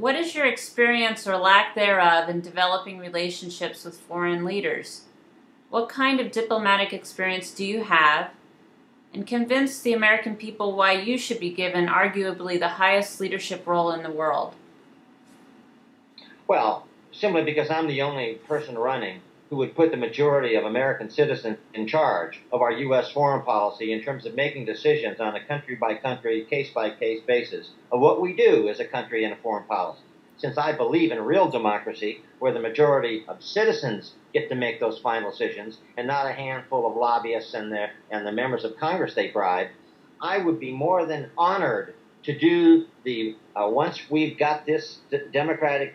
what is your experience or lack thereof in developing relationships with foreign leaders? What kind of diplomatic experience do you have? And convince the American people why you should be given arguably the highest leadership role in the world. Well, simply because I'm the only person running who would put the majority of American citizens in charge of our U.S. foreign policy in terms of making decisions on a country-by-country, case-by-case basis of what we do as a country in a foreign policy. Since I believe in a real democracy where the majority of citizens get to make those final decisions and not a handful of lobbyists and the members of Congress they bribe, I would be more than honored to do the, once we've got this democratic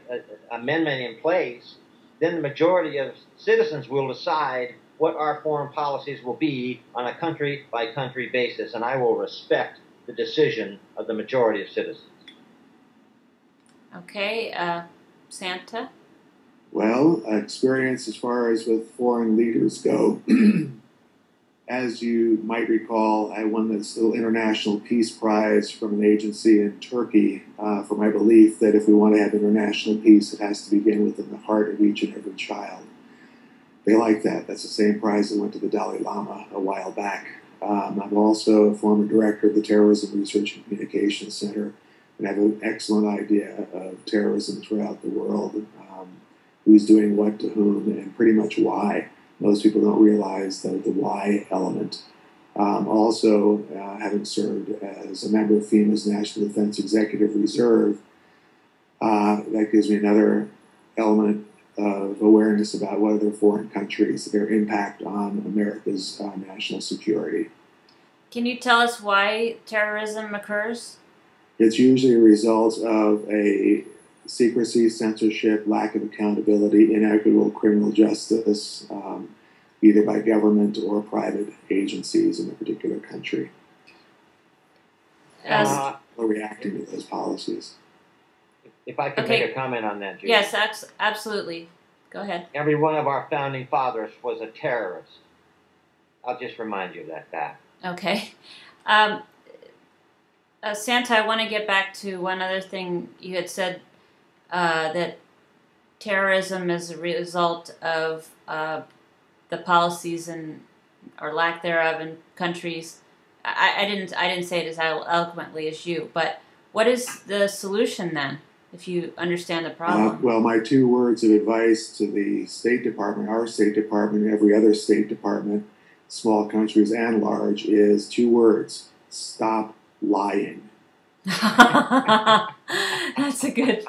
amendment in place, then the majority of citizens will decide what our foreign policies will be on a country-by-country basis, and I will respect the decision of the majority of citizens. Okay, Santa? Well, experience as far as with foreign leaders go, as you might recall, I won this little International Peace Prize from an agency in Turkey for my belief that if we want to have international peace, it has to begin within the heart of each and every child. They like that. That's the same prize that went to the Dalai Lama a while back. I'm also a former director of the Terrorism Research and Communications Center, and I have an excellent idea of terrorism throughout the world, who's doing what to whom, and pretty much why. Most people don't realize the why element. Also, having served as a member of FEMA's National Defense Executive Reserve, that gives me another element of awareness about what other foreign countries, their impact on America's national security. Can you tell us why terrorism occurs? It's usually a result of a secrecy, censorship, lack of accountability, inequitable criminal justice, either by government or private agencies in a particular country. Or reacting to those policies. If I could make a comment on that, Judy. Yes, absolutely. Go ahead. Every one of our founding fathers was a terrorist. I'll just remind you of that fact. Okay. Santa, I want to get back to one other thing. You had said that terrorism is a result of the policies and or lack thereof in countries. I didn't say it as eloquently as you, but what is the solution then, if you understand the problem? Well, my 2 words of advice to the State Department, our State Department, every other State Department, small countries and large, is 2 words: stop lying. That's a good.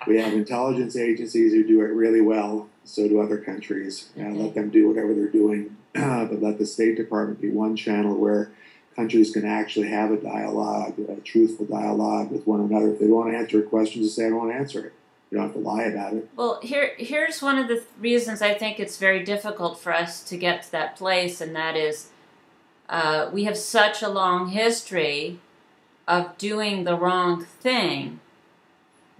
We have intelligence agencies who do it really well. So do other countries. Let them do whatever they're doing, but let the State Department be one channel where countries can actually have a dialogue, a truthful dialogue with one another. If they want to answer a question, just say, I don't want to answer it. You don't have to lie about it. Well, here's one of the reasons I think it's very difficult for us to get to that place, and that is we have such a long history of doing the wrong thing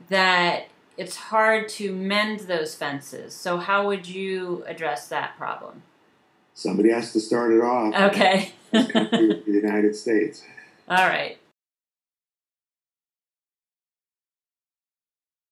that it's hard to mend those fences. So how would you address that problem? Somebody has to start it off. Okay. The United States. All right.